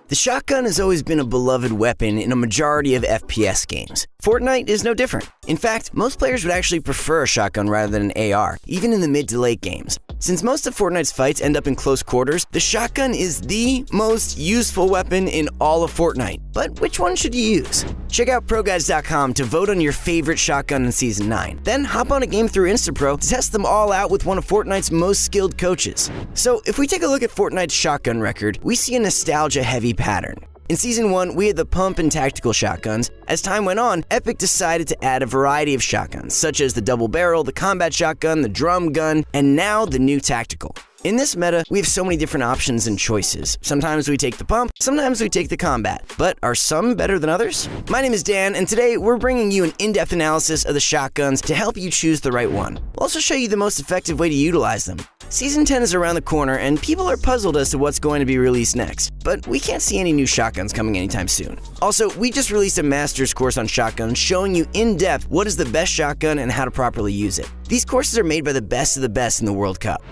The shotgun has always been a beloved weapon in a majority of FPS games. Fortnite is no different. In fact, most players would actually prefer a shotgun rather than an AR, even in the mid to late games. Since most of Fortnite's fights end up in close quarters, the shotgun is the most useful weapon in all of Fortnite. But which one should you use? Check out ProGuides.com to vote on your favorite shotgun in Season 9. Then hop on a game through Instapro to test them all out with one of Fortnite's most skilled coaches. So if we take a look at Fortnite's shotgun record, we see a nostalgia-heavy pattern. In Season 1, we had the pump and tactical shotguns. As time went on, Epic decided to add a variety of shotguns, such as the double barrel, the combat shotgun, the drum gun, and now the new tactical. In this meta, we have so many different options and choices. Sometimes we take the pump, sometimes we take the combat. But are some better than others? My name is Dan, and today we're bringing you an in-depth analysis of the shotguns to help you choose the right one. We'll also show you the most effective way to utilize them. Season 10 is around the corner, and people are puzzled as to what's going to be released next, but we can't see any new shotguns coming anytime soon. Also, we just released a master's course on shotguns showing you in depth what is the best shotgun and how to properly use it. These courses are made by the best of the best in the World Cup.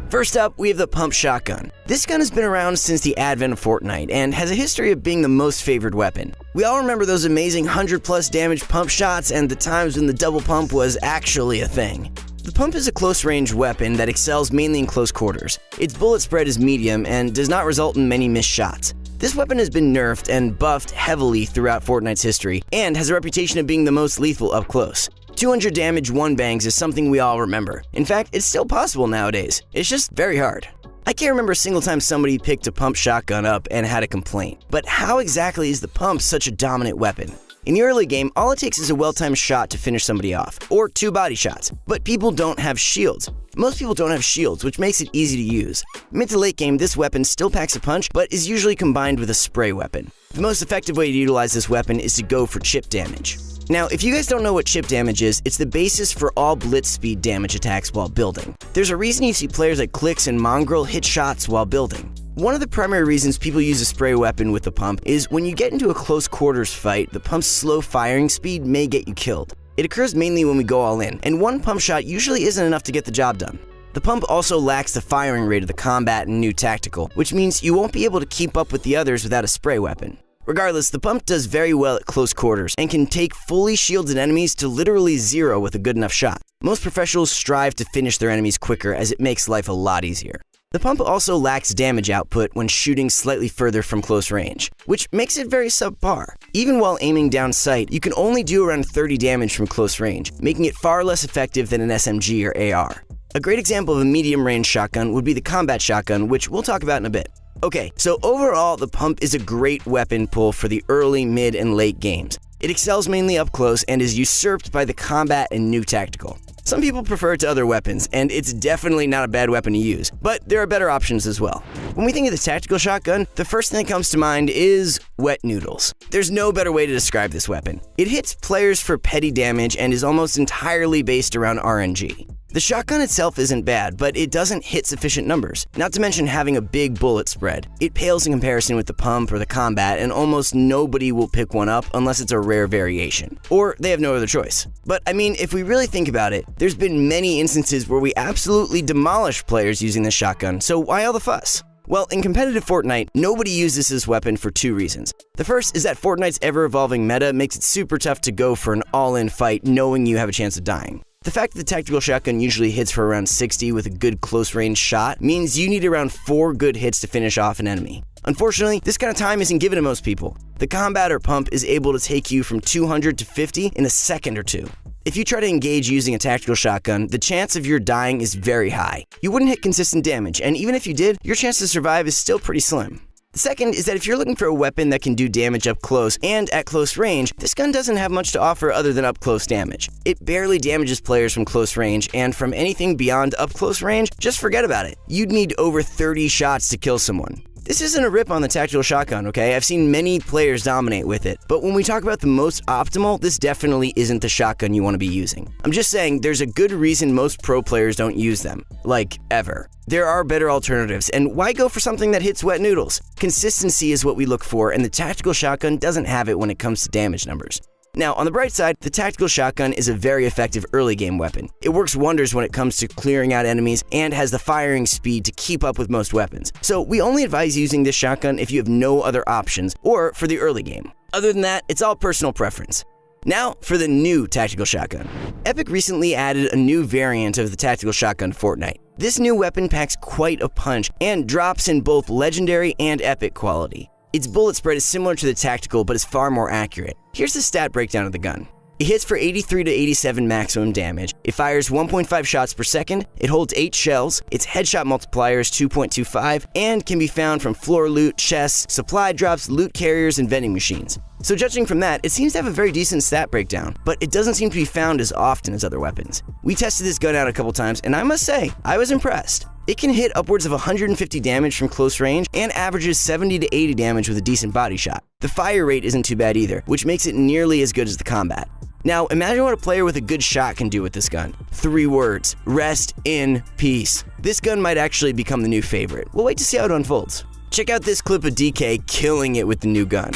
First up, we have the pump shotgun. This gun has been around since the advent of Fortnite and has a history of being the most favored weapon. We all remember those amazing 100+ damage pump shots and the times when the double pump was actually a thing. The pump is a close-range weapon that excels mainly in close quarters. Its bullet spread is medium and does not result in many missed shots. This weapon has been nerfed and buffed heavily throughout Fortnite's history and has a reputation of being the most lethal up close. 200 damage one bangs is something we all remember. In fact, it's still possible nowadays. It's just very hard. I can't remember a single time somebody picked a pump shotgun up and had a complaint. But how exactly is the pump such a dominant weapon? In the early game, all it takes is a well-timed shot to finish somebody off, or 2 body shots. But people don't have shields. Most people don't have shields, which makes it easy to use. Mid to late game, this weapon still packs a punch, but is usually combined with a spray weapon. The most effective way to utilize this weapon is to go for chip damage. Now, if you guys don't know what chip damage is, it's the basis for all blitz speed damage attacks while building. There's a reason you see players like Clix and Mongrel hit shots while building. One of the primary reasons people use a spray weapon with the pump is when you get into a close quarters fight, the pump's slow firing speed may get you killed. It occurs mainly when we go all in, and one pump shot usually isn't enough to get the job done. The pump also lacks the firing rate of the combat and new tactical, which means you won't be able to keep up with the others without a spray weapon. Regardless, the pump does very well at close quarters and can take fully shielded enemies to literally zero with a good enough shot. Most professionals strive to finish their enemies quicker as it makes life a lot easier. The pump also lacks damage output when shooting slightly further from close range, which makes it very subpar. Even while aiming down sight, you can only do around 30 damage from close range, making it far less effective than an SMG or AR. A great example of a medium-range shotgun would be the combat shotgun, which we'll talk about in a bit. Okay, so overall, the pump is a great weapon pull for the early, mid, and late games. It excels mainly up close and is usurped by the combat and new tactical. Some people prefer it to other weapons, and it's definitely not a bad weapon to use, but there are better options as well. When we think of the tactical shotgun, the first thing that comes to mind is wet noodles. There's no better way to describe this weapon. It hits players for petty damage and is almost entirely based around RNG. The shotgun itself isn't bad, but it doesn't hit sufficient numbers, not to mention having a big bullet spread. It pales in comparison with the pump or the combat, and almost nobody will pick one up unless it's a rare variation, or they have no other choice. But I mean, if we really think about it, there's been many instances where we absolutely demolish players using the shotgun, so why all the fuss? Well, in competitive Fortnite, nobody uses this weapon for 2 reasons. The first is that Fortnite's ever-evolving meta makes it super tough to go for an all-in fight knowing you have a chance of dying. The fact that the tactical shotgun usually hits for around 60 with a good close-range shot means you need around 4 good hits to finish off an enemy. Unfortunately, this kind of time isn't given to most people. The combat or pump is able to take you from 200 to 50 in a second or 2. If you try to engage using a tactical shotgun, the chance of your dying is very high. You wouldn't hit consistent damage, and even if you did, your chance to survive is still pretty slim. The second is that if you're looking for a weapon that can do damage up close and at close range, this gun doesn't have much to offer other than up close damage. It barely damages players from close range, and from anything beyond up close range, just forget about it. You'd need over 30 shots to kill someone. This isn't a rip on the tactical shotgun, okay? I've seen many players dominate with it, but when we talk about the most optimal, this definitely isn't the shotgun you want to be using. I'm just saying there's a good reason most pro players don't use them. Like, ever. There are better alternatives, and why go for something that hits wet noodles? Consistency is what we look for, and the tactical shotgun doesn't have it when it comes to damage numbers. Now, on the bright side, the tactical shotgun is a very effective early game weapon. It works wonders when it comes to clearing out enemies and has the firing speed to keep up with most weapons. So we only advise using this shotgun if you have no other options or for the early game. Other than that, it's all personal preference. Now for the new tactical shotgun. Epic recently added a new variant of the tactical shotgun to Fortnite. This new weapon packs quite a punch and drops in both legendary and epic quality. Its bullet spread is similar to the tactical but is far more accurate. Here's the stat breakdown of the gun. It hits for 83 to 87 maximum damage. It fires 1.5 shots per second. It holds 8 shells. Its headshot multiplier is 2.25 and can be found from floor loot, chests, supply drops, loot carriers, and vending machines. So judging from that, it seems to have a very decent stat breakdown, but it doesn't seem to be found as often as other weapons. We tested this gun out a couple times, and I must say, I was impressed. It can hit upwards of 150 damage from close range and averages 70 to 80 damage with a decent body shot. The fire rate isn't too bad either, which makes it nearly as good as the combat. Now, imagine what a player with a good shot can do with this gun. 3 words: rest in peace. This gun might actually become the new favorite. We'll wait to see how it unfolds. Check out this clip of DK killing it with the new gun.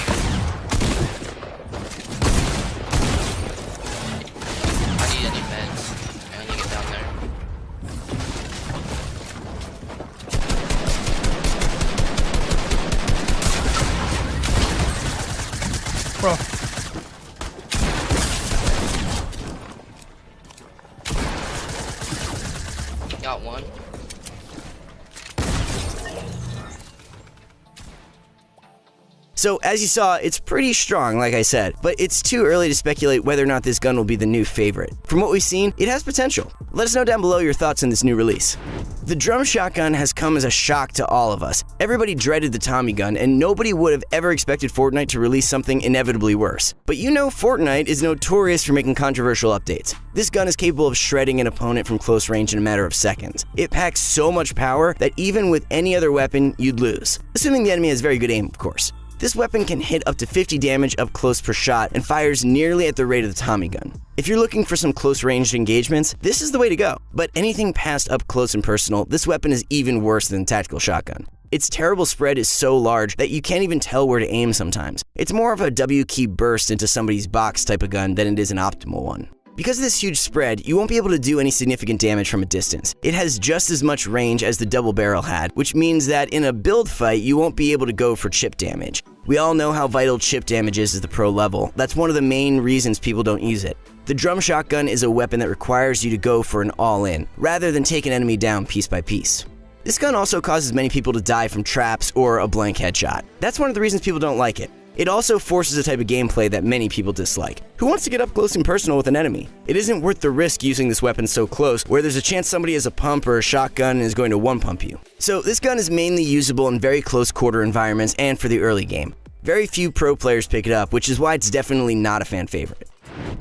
Bro. Got one. So as you saw, it's pretty strong, like I said, but it's too early to speculate whether or not this gun will be the new favorite. From what we've seen, it has potential. Let us know down below your thoughts on this new release. The drum shotgun has come as a shock to all of us. Everybody dreaded the Tommy gun, and nobody would have ever expected Fortnite to release something inevitably worse. But you know Fortnite is notorious for making controversial updates. This gun is capable of shredding an opponent from close range in a matter of seconds. It packs so much power that even with any other weapon, you'd lose. Assuming the enemy has very good aim, of course. This weapon can hit up to 50 damage up close per shot and fires nearly at the rate of the Tommy gun. If you're looking for some close-ranged engagements, this is the way to go. But anything past up close and personal, this weapon is even worse than the tactical shotgun. Its terrible spread is so large that you can't even tell where to aim sometimes. It's more of a W key burst into somebody's box type of gun than it is an optimal one. Because of this huge spread, you won't be able to do any significant damage from a distance. It has just as much range as the double barrel had, which means that in a build fight, you won't be able to go for chip damage. We all know how vital chip damage is at the pro level. That's one of the main reasons people don't use it. The drum shotgun is a weapon that requires you to go for an all-in, rather than take an enemy down piece by piece. This gun also causes many people to die from traps or a blank headshot. That's one of the reasons people don't like it. It also forces a type of gameplay that many people dislike. Who wants to get up close and personal with an enemy? It isn't worth the risk using this weapon so close, where there's a chance somebody has a pump or a shotgun and is going to one-pump you. So this gun is mainly usable in very close quarter environments and for the early game. Very few pro players pick it up, which is why it's definitely not a fan favorite.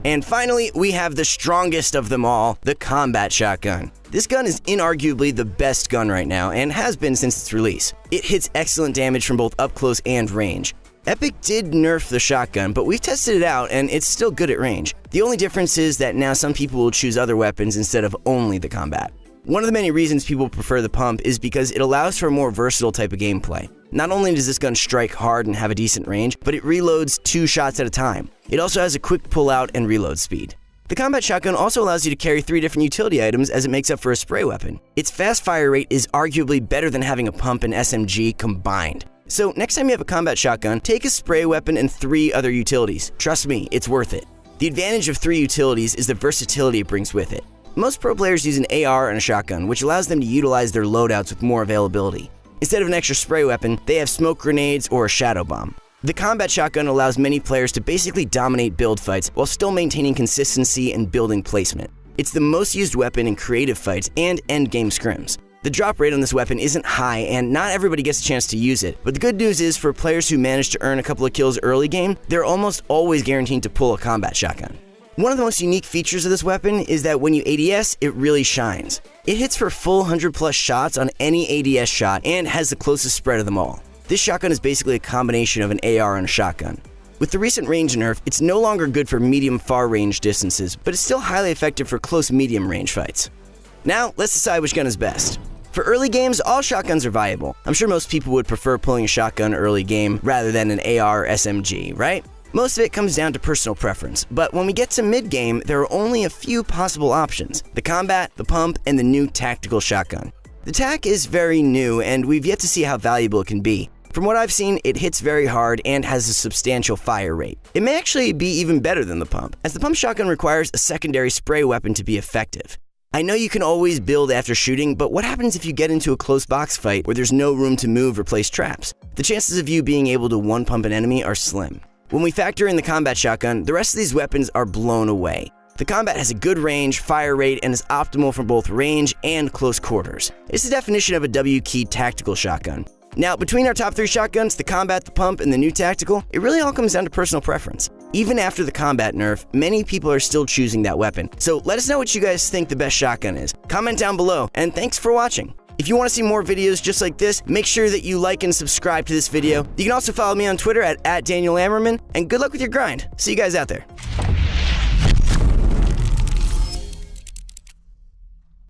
And finally, we have the strongest of them all, the combat shotgun. This gun is inarguably the best gun right now and has been since its release. It hits excellent damage from both up close and range. Epic did nerf the shotgun, but we've tested it out and it's still good at range. The only difference is that now some people will choose other weapons instead of only the combat. One of the many reasons people prefer the pump is because it allows for a more versatile type of gameplay. Not only does this gun strike hard and have a decent range, but it reloads 2 shots at a time. It also has a quick pull-out and reload speed. The combat shotgun also allows you to carry 3 different utility items as it makes up for a spray weapon. Its fast fire rate is arguably better than having a pump and SMG combined. So next time you have a combat shotgun, take a spray weapon and 3 other utilities. Trust me, it's worth it. The advantage of 3 utilities is the versatility it brings with it. Most pro players use an AR and a shotgun, which allows them to utilize their loadouts with more availability. Instead of an extra spray weapon, they have smoke grenades or a shadow bomb. The combat shotgun allows many players to basically dominate build fights while still maintaining consistency and building placement. It's the most used weapon in creative fights and endgame scrims. The drop rate on this weapon isn't high and not everybody gets a chance to use it, but the good news is for players who manage to earn a couple of kills early game, they're almost always guaranteed to pull a combat shotgun. One of the most unique features of this weapon is that when you ADS, it really shines. It hits for full 100+ shots on any ADS shot and has the closest spread of them all. This shotgun is basically a combination of an AR and a shotgun. With the recent range nerf, it's no longer good for medium far range distances, but it's still highly effective for close medium range fights. Now, let's decide which gun is best. For early games, all shotguns are viable. I'm sure most people would prefer pulling a shotgun early game rather than an AR or SMG, right? Most of it comes down to personal preference, but when we get to mid-game, there are only a few possible options: the combat, the pump, and the new tactical shotgun. The TAC is very new, and we've yet to see how valuable it can be. From what I've seen, it hits very hard and has a substantial fire rate. It may actually be even better than the pump, as the pump shotgun requires a secondary spray weapon to be effective. I know you can always build after shooting, but what happens if you get into a close box fight where there's no room to move or place traps? The chances of you being able to one-pump an enemy are slim. When we factor in the combat shotgun, the rest of these weapons are blown away. The combat has a good range, fire rate, and is optimal for both range and close quarters. It's the definition of a W-key tactical shotgun. Now, between our top 3 shotguns, the combat, the pump, and the new tactical, it really all comes down to personal preference. Even after the combat nerf, many people are still choosing that weapon. So let us know what you guys think the best shotgun is. Comment down below, and thanks for watching. If you want to see more videos just like this, make sure that you like and subscribe to this video. You can also follow me on Twitter at @DanielAmmerman, and good luck with your grind. See you guys out there.